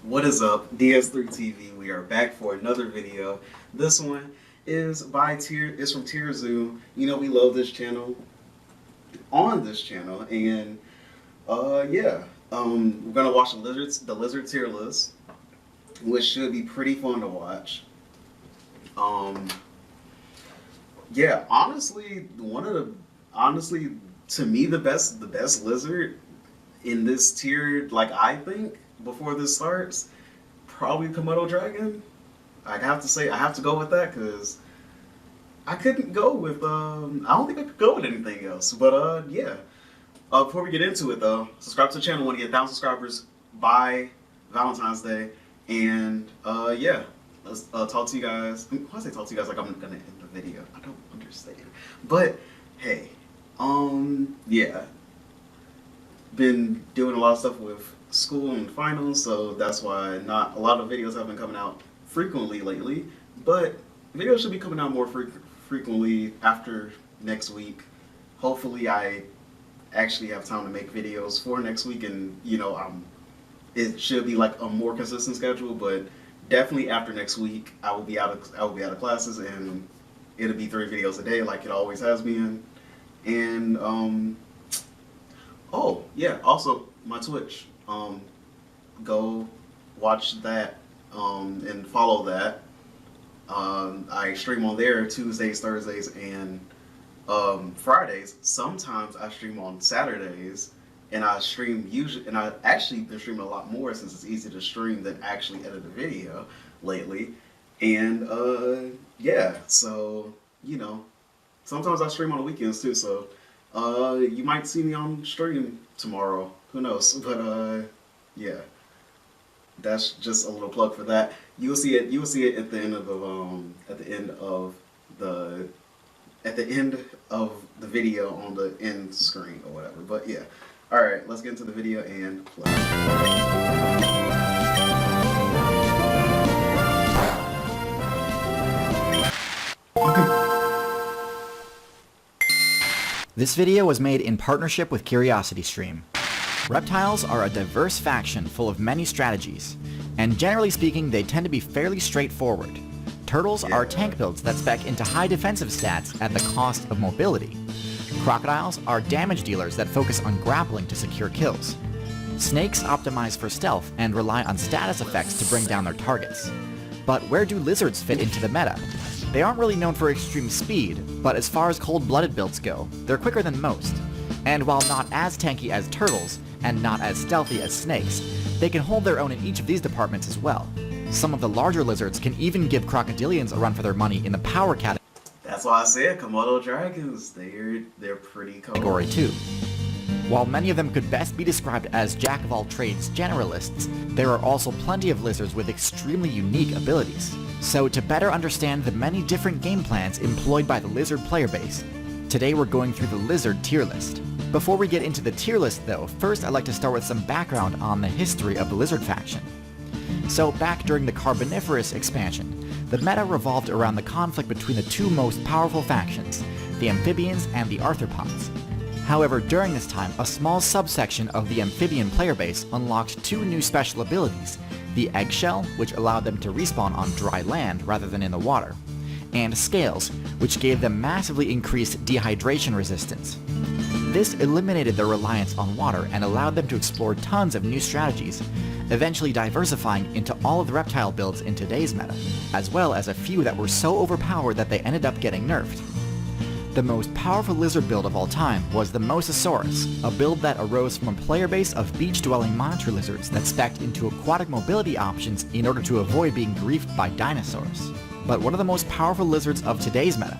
What is up, DS3 TV? We are back for another video. This one is by Tier. It's from Tier Zoo. You know we love this channel. On this channel, and we're gonna watch the lizard tier list, which should be pretty fun to watch. Honestly, to me the best lizard in this tier, like I think before this starts, probably Komodo dragon. I have to go with that because I couldn't go with I don't think I could go with anything else. But before we get into it though, subscribe to the channel. I want to get 1,000 subscribers by Valentine's Day, and let's talk to you guys. Why I say talk to you guys like I'm gonna end the video? I don't understand. But hey, been doing a lot of stuff with school and finals, so that's why not a lot of videos have been coming out frequently lately. But videos should be coming out more frequently after next week. Hopefully, I actually have time to make videos for next week, and it should be like a more consistent schedule. But definitely after next week, I will be out of classes, and it'll be 3 videos a day like it always has been. And also my Twitch. Go watch that and follow that. I stream on there Tuesdays, Thursdays, and Fridays. Sometimes I stream on Saturdays, and I actually been streaming a lot more since it's easy to stream than actually edit a video lately. And so sometimes I stream on the weekends too. So you might see me on stream tomorrow. Who knows? But that's just a little plug for that. You will see it at the end of the video on the end screen or whatever. But yeah. All right, let's get into the video and play. This video was made in partnership with CuriosityStream. Reptiles are a diverse faction full of many strategies, and generally speaking they tend to be fairly straightforward. Turtles are tank builds that spec into high defensive stats at the cost of mobility. Crocodiles are damage dealers that focus on grappling to secure kills. Snakes optimize for stealth and rely on status effects to bring down their targets. But where do lizards fit into the meta? They aren't really known for extreme speed, but as far as cold-blooded builds go, they're quicker than most. And while not as tanky as turtles, and not as stealthy as snakes, they can hold their own in each of these departments as well. Some of the larger lizards can even give crocodilians a run for their money in the power category. That's why I said Komodo dragons. They're pretty cool. Category 2. While many of them could best be described as jack-of-all-trades generalists, there are also plenty of lizards with extremely unique abilities. So to better understand the many different game plans employed by the lizard player base, today we're going through the lizard tier list. Before we get into the tier list though, first I'd like to start with some background on the history of the lizard faction. So back during the Carboniferous expansion, the meta revolved around the conflict between the 2 most powerful factions, the amphibians and the arthropods. However, during this time, a small subsection of the amphibian player base unlocked 2 new special abilities, the eggshell, which allowed them to respawn on dry land rather than in the water, and scales, which gave them massively increased dehydration resistance. This eliminated their reliance on water and allowed them to explore tons of new strategies, eventually diversifying into all of the reptile builds in today's meta, as well as a few that were so overpowered that they ended up getting nerfed. The most powerful lizard build of all time was the Mosasaurus, a build that arose from a player base of beach-dwelling monitor lizards that spec'd into aquatic mobility options in order to avoid being griefed by dinosaurs. But what are the most powerful lizards of today's meta?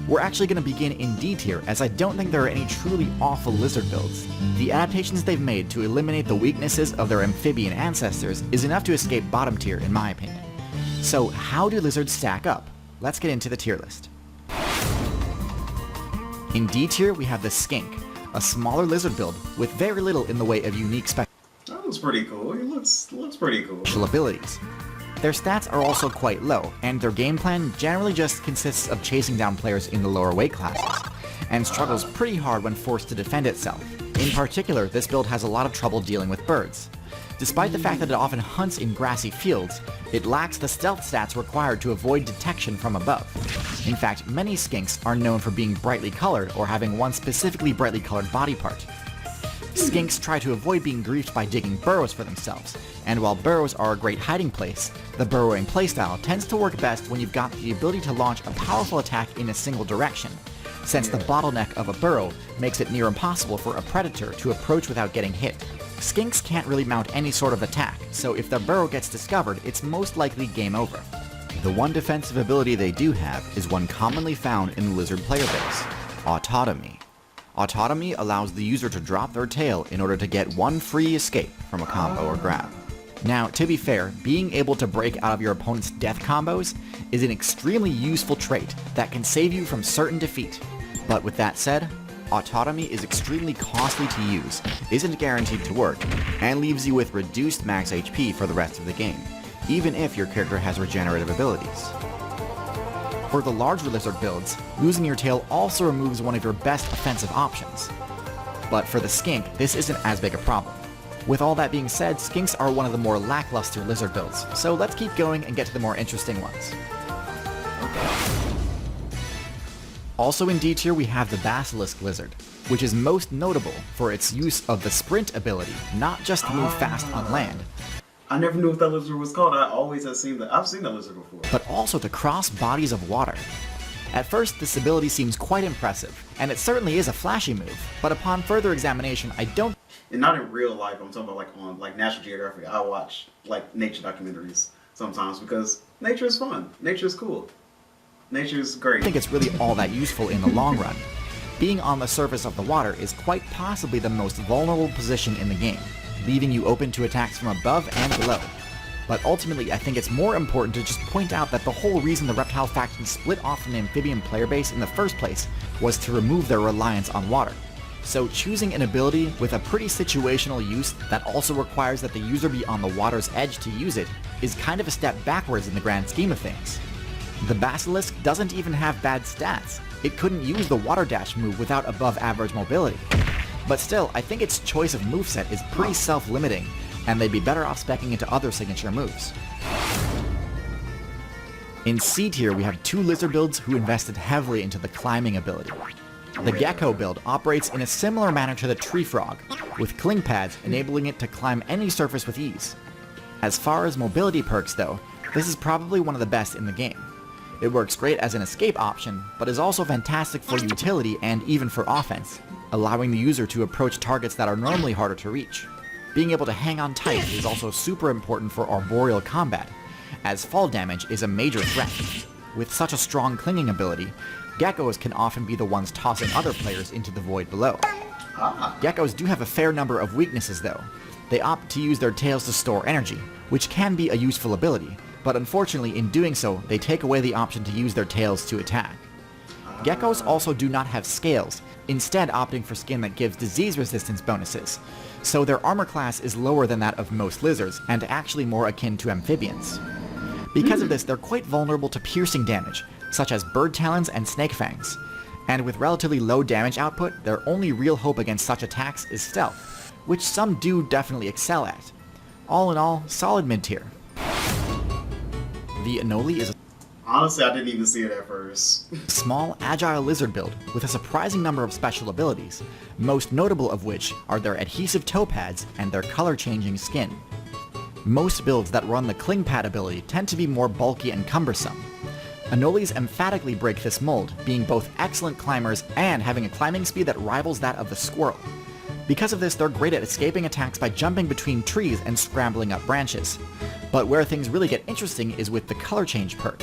We're actually going to begin in D tier, as I don't think there are any truly awful lizard builds. The adaptations they've made to eliminate the weaknesses of their amphibian ancestors is enough to escape bottom tier in my opinion. So how do lizards stack up? Let's get into the tier list. In D tier we have the Skink, a smaller lizard build with very little in the way of unique That looks pretty cool. It looks pretty cool. special abilities. Their stats are also quite low, and their game plan generally just consists of chasing down players in the lower weight classes, and struggles pretty hard when forced to defend itself. In particular, this build has a lot of trouble dealing with birds. Despite the fact that it often hunts in grassy fields, it lacks the stealth stats required to avoid detection from above. In fact, many skinks are known for being brightly colored or having one specifically brightly colored body part. Skinks try to avoid being griefed by digging burrows for themselves, and while burrows are a great hiding place, the burrowing playstyle tends to work best when you've got the ability to launch a powerful attack in a single direction, since the bottleneck of a burrow makes it near impossible for a predator to approach without getting hit. Skinks can't really mount any sort of attack, so if their burrow gets discovered, it's most likely game over. The one defensive ability they do have is one commonly found in the lizard player base, autotomy. Autotomy allows the user to drop their tail in order to get one free escape from a combo or grab. Now, to be fair, being able to break out of your opponent's death combos is an extremely useful trait that can save you from certain defeat. But with that said, autotomy is extremely costly to use, isn't guaranteed to work, and leaves you with reduced max HP for the rest of the game, even if your character has regenerative abilities. For the larger lizard builds, losing your tail also removes one of your best offensive options. But for the skink, this isn't as big a problem. With all that being said, skinks are one of the more lackluster lizard builds, so let's keep going and get to the more interesting ones. Also in D tier we have the Basilisk lizard, which is most notable for its use of the sprint ability, not just to move fast on land, I never knew what that lizard was called. I always have seen that. I've seen that lizard before. but also to cross bodies of water. At first, this ability seems quite impressive, and it certainly is a flashy move, but upon further examination, I don't... And not in real life. I'm talking about like on like National Geographic. I watch like nature documentaries sometimes because nature is fun. Nature is cool. Nature is great. think it's really all that useful in the long run. Being on the surface of the water is quite possibly the most vulnerable position in the game, leaving you open to attacks from above and below. But ultimately, I think it's more important to just point out that the whole reason the reptile faction split off from the amphibian player base in the first place was to remove their reliance on water. So choosing an ability with a pretty situational use that also requires that the user be on the water's edge to use it is kind of a step backwards in the grand scheme of things. The Basilisk doesn't even have bad stats. It couldn't use the water dash move without above average mobility. But still, I think its choice of moveset is pretty self-limiting, and they'd be better off speccing into other signature moves. In C tier, we have two lizard builds who invested heavily into the climbing ability. The Gecko build operates in a similar manner to the tree frog, with cling pads enabling it to climb any surface with ease. As far as mobility perks though, this is probably one of the best in the game. It works great as an escape option, but is also fantastic for utility and even for offense, allowing the user to approach targets that are normally harder to reach. Being able to hang on tight is also super important for arboreal combat, as fall damage is a major threat. With such a strong clinging ability, geckos can often be the ones tossing other players into the void below. Geckos do have a fair number of weaknesses though. They opt to use their tails to store energy, which can be a useful ability, but unfortunately in doing so, they take away the option to use their tails to attack. Geckos also do not have scales, instead opting for skin that gives disease resistance bonuses, so their armor class is lower than that of most lizards, and actually more akin to amphibians. Because of this, they're quite vulnerable to piercing damage, such as bird talons and snake fangs, and with relatively low damage output, their only real hope against such attacks is stealth, which some do definitely excel at. All in all, solid mid-tier. The Anole is a Honestly, I didn't even see it at first. small, agile lizard build with a surprising number of special abilities, most notable of which are their adhesive toe pads and their color-changing skin. Most builds that run the cling pad ability tend to be more bulky and cumbersome. Anoles emphatically break this mold, being both excellent climbers and having a climbing speed that rivals that of the squirrel. Because of this, they're great at escaping attacks by jumping between trees and scrambling up branches. But where things really get interesting is with the color change perk.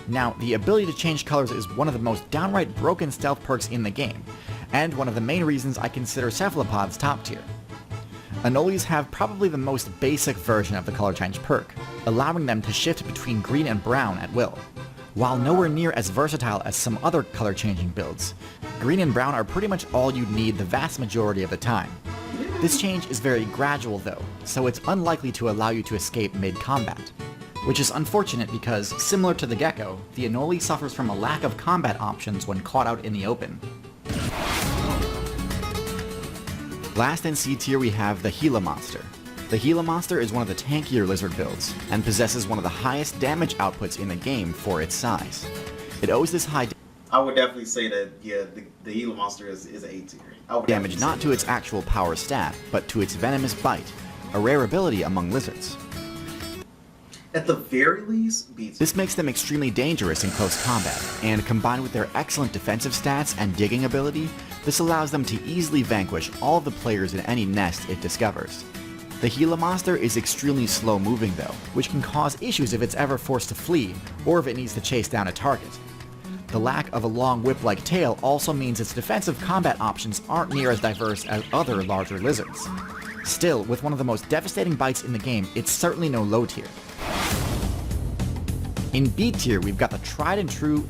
Now, the ability to change colors is one of the most downright broken stealth perks in the game, and one of the main reasons I consider cephalopods top tier. Anoles have probably the most basic version of the color change perk, allowing them to shift between green and brown at will. While nowhere near as versatile as some other color changing builds, green and brown are pretty much all you'd need the vast majority of the time. This change is very gradual though, so it's unlikely to allow you to escape mid-combat. Which is unfortunate because, similar to the Gecko, the Anole suffers from a lack of combat options when caught out in the open. Last in C tier we have the Gila Monster. The Gila Monster is one of the tankier lizard builds, and possesses one of the highest damage outputs in the game for its size. It owes this high I would definitely say that, yeah, the Gila Monster is A tier. damage not to its actual power stat, but to its venomous bite, a rare ability among lizards. At the very least, B tier. This makes them extremely dangerous in close combat, and combined with their excellent defensive stats and digging ability, this allows them to easily vanquish all of the players in any nest it discovers. The Gila Monster is extremely slow moving though, which can cause issues if it's ever forced to flee, or if it needs to chase down a target. The lack of a long whip-like tail also means its defensive combat options aren't near as diverse as other larger lizards. Still, with one of the most devastating bites in the game, it's certainly no low tier. In B tier, we've got the tried and true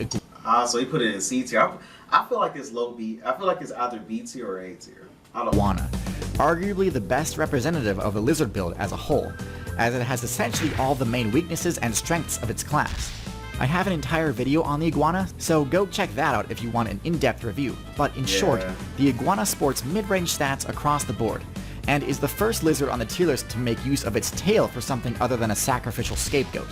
So he put it in C tier. I feel like it's low B. I feel like it's either B tier or A tier. I don't know. Iguana, arguably the best representative of the lizard build as a whole, as it has essentially all the main weaknesses and strengths of its class. I have an entire video on the Iguana, so go check that out if you want an in-depth review, but in short, the Iguana sports mid-range stats across the board, and is the first lizard on the tier list to make use of its tail for something other than a sacrificial scapegoat.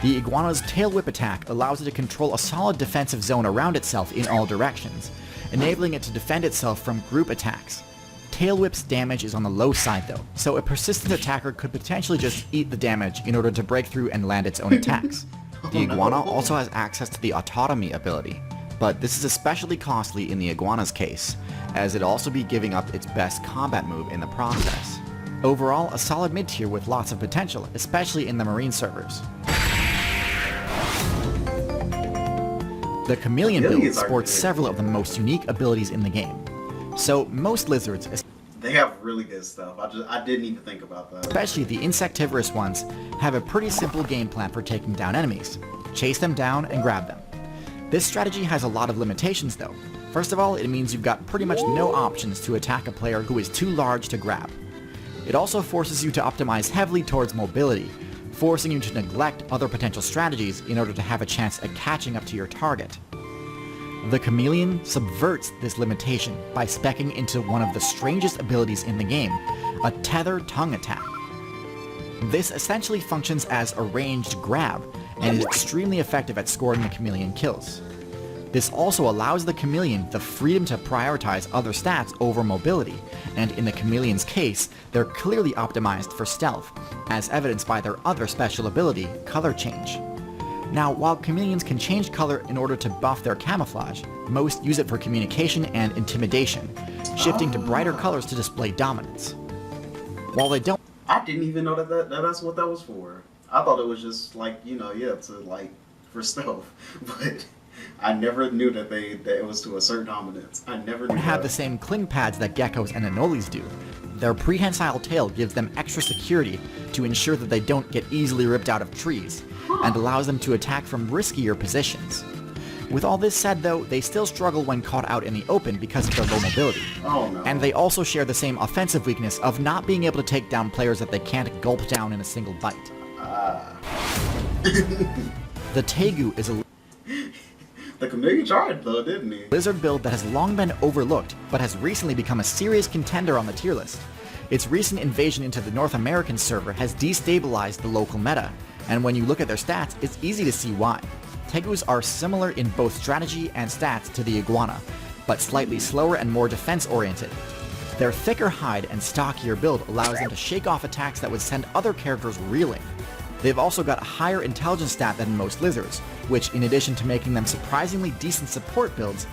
The Iguana's tail whip attack allows it to control a solid defensive zone around itself in all directions, enabling it to defend itself from group attacks. Tail whip's damage is on the low side though, so a persistent attacker could potentially just eat the damage in order to break through and land its own attacks. The Iguana also has access to the autonomy ability, but this is especially costly in the Iguana's case, as it'd also be giving up its best combat move in the process. Overall, a solid mid-tier with lots of potential, especially in the marine servers. The Chameleon build sports several of the most unique abilities in the game. So most lizards, they have really good stuff. I didn't even think about that. Especially the insectivorous ones, have a pretty simple game plan for taking down enemies. Chase them down and grab them. This strategy has a lot of limitations though. First of all, it means you've got pretty much no options to attack a player who is too large to grab. It also forces you to optimize heavily towards mobility, forcing you to neglect other potential strategies in order to have a chance at catching up to your target. The Chameleon subverts this limitation by speccing into one of the strangest abilities in the game, a tether tongue attack. This essentially functions as a ranged grab, and is extremely effective at scoring the Chameleon kills. This also allows the Chameleon the freedom to prioritize other stats over mobility, and in the Chameleon's case, they're clearly optimized for stealth, as evidenced by their other special ability, Color Change. Now, while chameleons can change color in order to buff their camouflage, most use it for communication and intimidation, shifting to brighter colors to display dominance. While they don't... I didn't even know that's what that was for. I thought it was just like, for stealth. But I never knew that it was to assert dominance. I never knew that. Have the same cling pads that geckos and anoles do. Their prehensile tail gives them extra security to ensure that they don't get easily ripped out of trees, and allows them to attack from riskier positions. With all this said though, they still struggle when caught out in the open because of their low mobility. Oh, no. And they also share the same offensive weakness of not being able to take down players that they can't gulp down in a single bite. The Tegus is a The Chameleon tried though, didn't he? lizard build that has long been overlooked, but has recently become a serious contender on the tier list. Its recent invasion into the North American server has destabilized the local meta, and when you look at their stats, it's easy to see why. Tegus are similar in both strategy and stats to the Iguana, but slightly slower and more defense-oriented. Their thicker hide and stockier build allows them to shake off attacks that would send other characters reeling. They've also got a higher intelligence stat than most lizards, which in addition to making them surprisingly decent support builds,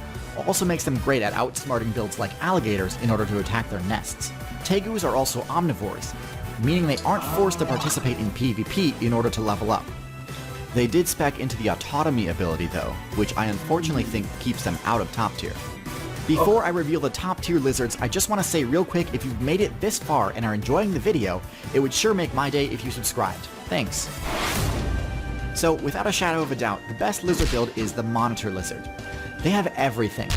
also makes them great at outsmarting builds like alligators in order to attack their nests. Tegus are also omnivores, meaning they aren't forced to participate in PvP in order to level up. They did spec into the autonomy ability though, which I unfortunately think keeps them out of top tier. Before I reveal the top tier lizards, I just want to say real quick, if you've made it this far and are enjoying the video, it would sure make my day if you subscribed. Thanks. So without a shadow of a doubt, the best lizard build is the Monitor Lizard. They have everything.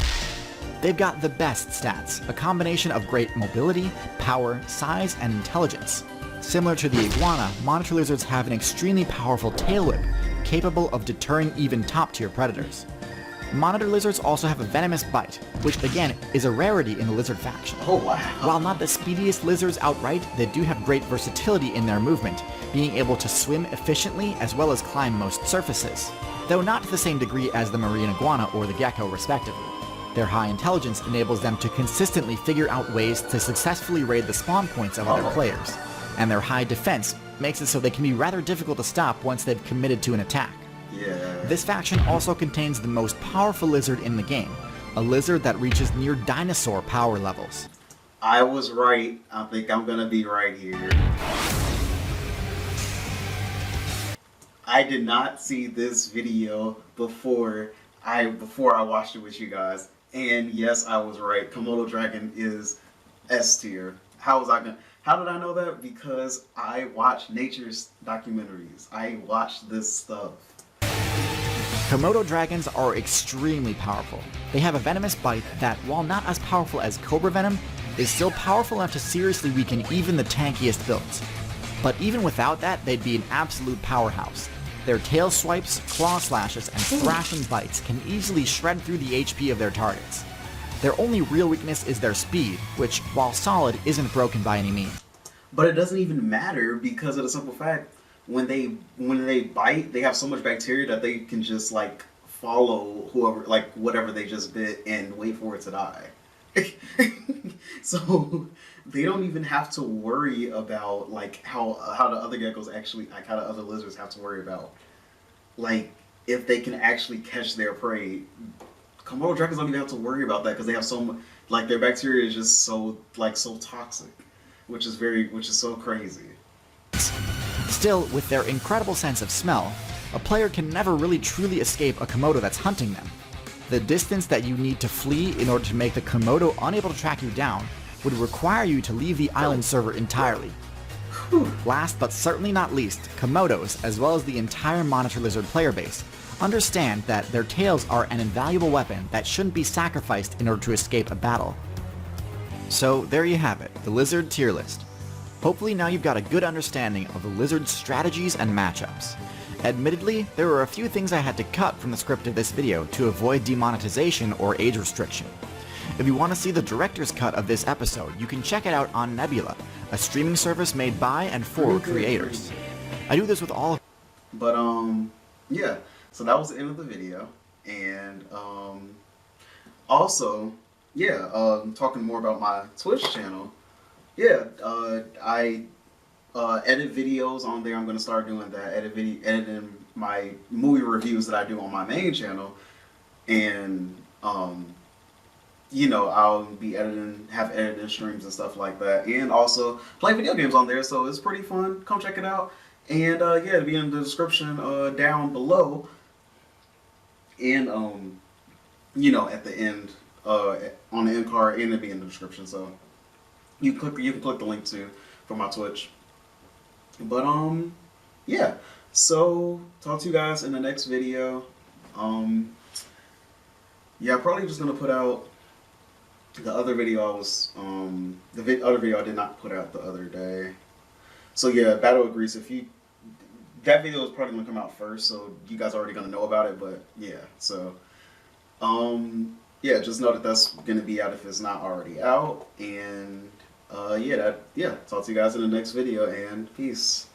They've got the best stats, a combination of great mobility, power, size, and intelligence. Similar to the Iguana, Monitor Lizards have an extremely powerful tail whip, capable of deterring even top-tier predators. Monitor lizards also have a venomous bite, which again is a rarity in the lizard faction. Oh wow. While not the speediest lizards outright, they do have great versatility in their movement, being able to swim efficiently as well as climb most surfaces, though not to the same degree as the marine iguana or the gecko respectively. Their high intelligence enables them to consistently figure out ways to successfully raid the spawn points of other players, and their high defense makes it so they can be rather difficult to stop once they've committed to an attack. Yeah. This faction also contains the most powerful lizard in the game, a lizard that reaches near dinosaur power levels. I was right. I think I'm gonna be right here. I did not see this video before I watched it with you guys, and yes, I was right. Komodo dragon is S tier. How did I know that? Because I watch nature's documentaries. I watch this stuff. Komodo dragons are extremely powerful. They have a venomous bite that, while not as powerful as cobra venom, is still powerful enough to seriously weaken even the tankiest builds. But even without that, they'd be an absolute powerhouse. Their tail swipes, claw slashes, and thrashing bites can easily shred through the HP of their targets. Their only real weakness is their speed, which, while solid, isn't broken by any means. But it doesn't even matter because of the simple fact when they bite, they have so much bacteria that they can just like follow whatever they just bit and wait for it to die. So they don't even have to worry about like how the other geckos actually, like how the other lizards have to worry about like if they can actually catch their prey. Komodo dragons don't even have to worry about that because they have so much, like their bacteria is just so toxic, which is so crazy. Still, with their incredible sense of smell, a player can never really truly escape a Komodo that's hunting them. The distance that you need to flee in order to make the Komodo unable to track you down would require you to leave the island server entirely. Last but certainly not least, Komodos, as well as the entire Monitor Lizard player base, understand that their tails are an invaluable weapon that shouldn't be sacrificed in order to escape a battle. So there you have it, the Lizard tier list. Hopefully now you've got a good understanding of the Lizard's strategies and matchups. Admittedly, there were a few things I had to cut from the script of this video to avoid demonetization or age restriction. If you want to see the director's cut of this episode, you can check it out on Nebula, a streaming service made by and for creators. I do this with all. But yeah, so that was the end of the video, and also, yeah, talking more about my Twitch channel. Yeah, I edit videos on there. I'm going to start doing that. Editing my movie reviews that I do on my main channel. And, you know, I'll be have editing streams and stuff like that. And also play video games on there. So it's pretty fun. Come check it out. And, yeah, it'll be in the description down below. And, you know, at the end, on the end card, and it'll be in the description. So you can click the link too for my Twitch. But yeah, so talk to you guys in the next video. Yeah, probably just gonna put out the other video I was other video I did not put out the other day. So yeah, Battle of Greece. That video is probably gonna come out first, so you guys are already gonna know about it. But yeah, so yeah, just know that that's gonna be out if it's not already out. And yeah, talk to you guys in the next video, and peace.